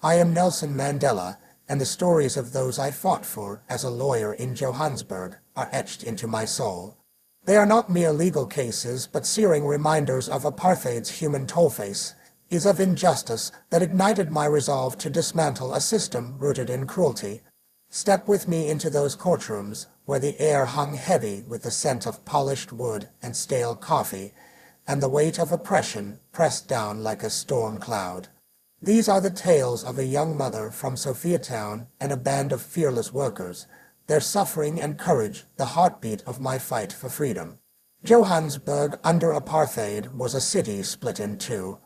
I am Nelson Mandela, and the stories of those I fought for as a lawyer in Johannesburg are etched into my soul. They are not mere legal cases, but searing reminders of apartheid's human tollface, is of injustice that ignited my resolve to dismantle a system rooted in cruelty. Step with me into those courtrooms, where the air hung heavy with the scent of polished wood and stale coffee, and the weight of oppression pressed down like a storm cloud. These are the tales of a young mother from Sophiatown and a band of fearless workers, their suffering and courage the heartbeat of my fight for freedom. Johannesburg under apartheid was a city split in two.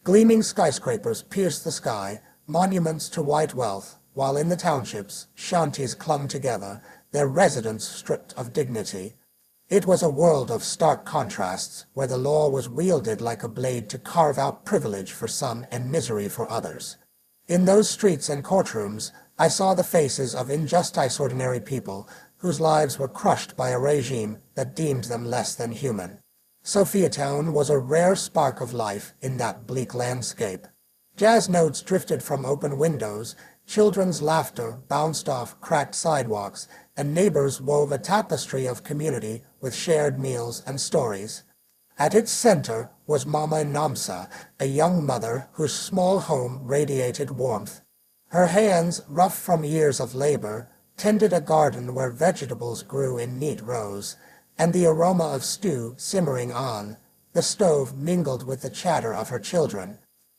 Gleaming skyscrapers pierced the sky, monuments to white wealth, while in the townships, shanties clung together, their residents stripped of dignity. It was a world of stark contrasts, where the law was wielded like a blade to carve out privilege for some and misery for others. In those streets and courtrooms, I saw the faces of injustice ordinary people, whose lives were crushed by a regime that deemed them less than human. Sophiatown was a rare spark of life in that bleak landscape. Jazz notes drifted from open windows, children's laughter bounced off cracked sidewalks, and neighbors wove a tapestry of community with shared meals and stories. At its center was Mama Namsa, a young mother whose small home radiated warmth. Her hands, rough from years of labor, tended a garden where vegetables grew in neat rows, and the aroma of stew simmering on the stove mingled with the chatter of her children.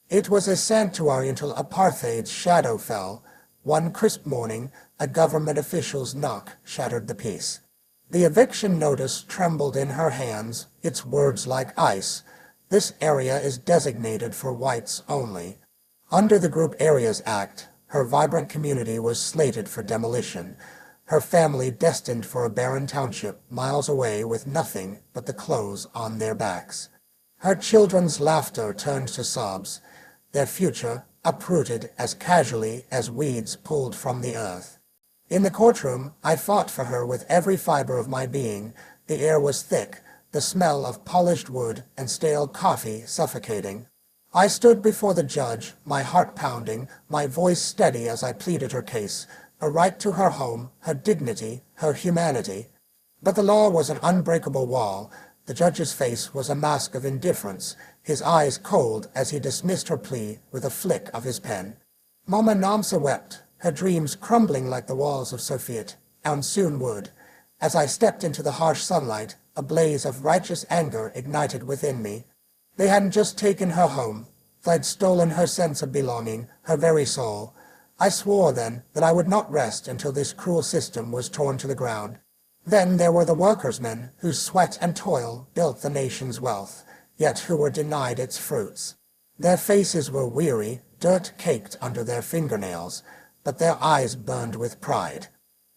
It was a sanctuary until apartheid's shadow fell. One crisp morning, a government official's knock shattered the peace. The eviction notice trembled in her hands, its words like ice. This area is designated for whites only. Under the Group Areas Act, her vibrant community was slated for demolition, her family destined for a barren township miles away with nothing but the clothes on their backs. Her children's laughter turned to sobs, their future uprooted as casually as weeds pulled from the earth. In the courtroom, I fought for her with every fiber of my being. The air was thick, the smell of polished wood and stale coffee suffocating. I stood before the judge, my heart pounding, my voice steady as I pleaded her case, a right to her home, her dignity, her humanity. But the law was an unbreakable wall. The judge's face was a mask of indifference, his eyes cold as he dismissed her plea with a flick of his pen. Mama Namsa wept, her dreams crumbling like the walls of Sophiat, and soon would. As I stepped into the harsh sunlight, a blaze of righteous anger ignited within me. They hadn't just taken her home, they'd stolen her sense of belonging, her very soul. I swore then that I would not rest until this cruel system was torn to the ground. Then there were the workersmen whose sweat and toil built the nation's wealth, yet who were denied its fruits. Their faces were weary, dirt caked under their fingernails, but their eyes burned with pride.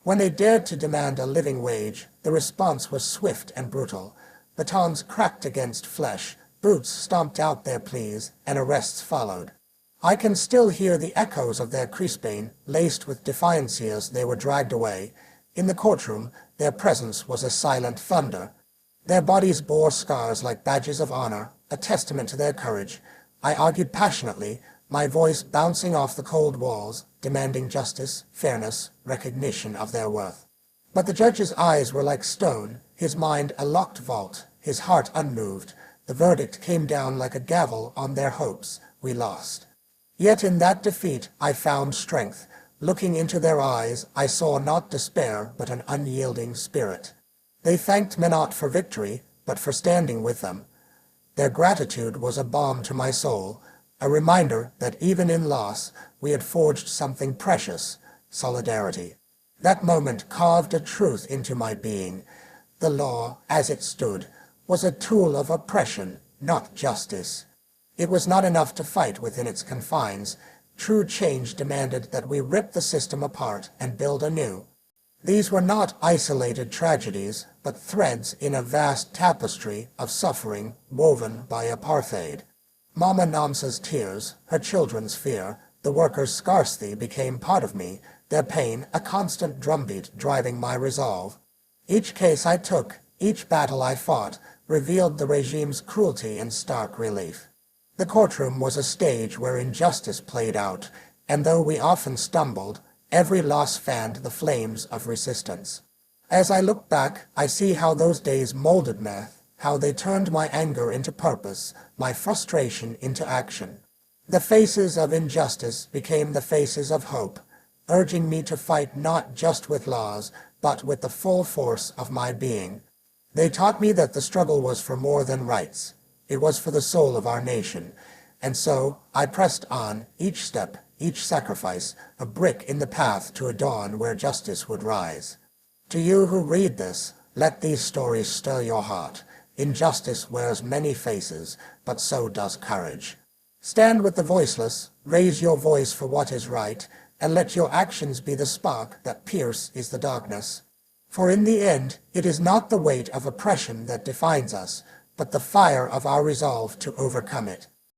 When they dared to demand a living wage, the response was swift and brutal. Batons cracked against flesh, boots stomped out their pleas, and arrests followed. I can still hear the echoes of their crispane, laced with defiance as they were dragged away. In the courtroom, their presence was a silent thunder. Their bodies bore scars like badges of honor, a testament to their courage. I argued passionately, my voice bouncing off the cold walls, demanding justice, fairness, recognition of their worth. But the judge's eyes were like stone, his mind a locked vault, his heart unmoved. The verdict came down like a gavel on their hopes. We lost. Yet in that defeat I found strength. Looking into their eyes, I saw not despair, but an unyielding spirit. They thanked me not for victory, but for standing with them. Their gratitude was a balm to my soul, a reminder that even in loss, we had forged something precious, solidarity. That moment carved a truth into my being. The law, as it stood, was a tool of oppression, not justice. It was not enough to fight within its confines. True change demanded that we rip the system apart and build anew. These were not isolated tragedies, but threads in a vast tapestry of suffering woven by apartheid. Mama Namsa's tears, her children's fear, the workers' scarcity became part of me, their pain a constant drumbeat driving my resolve. Each case I took, each battle I fought, revealed the regime's cruelty in stark relief. The courtroom was a stage where injustice played out. and though we often stumbled, every loss fanned the flames of resistance. As I look back, I see how those days molded me, how they turned my anger into purpose, my frustration into action. The faces of injustice became the faces of hope, urging me to fight not just with laws, but with the full force of my being. They taught me that the struggle was for more than rights. It was for the soul of our nation. And so, I pressed on, each step, each sacrifice, a brick in the path to a dawn where justice would rise. To you who read this, let these stories stir your heart. Injustice wears many faces, but so does courage. Stand with the voiceless, raise your voice for what is right, and let your actions be the spark that pierces the darkness. For in the end, it is not the weight of oppression that defines us, but the fire of our resolve to overcome it.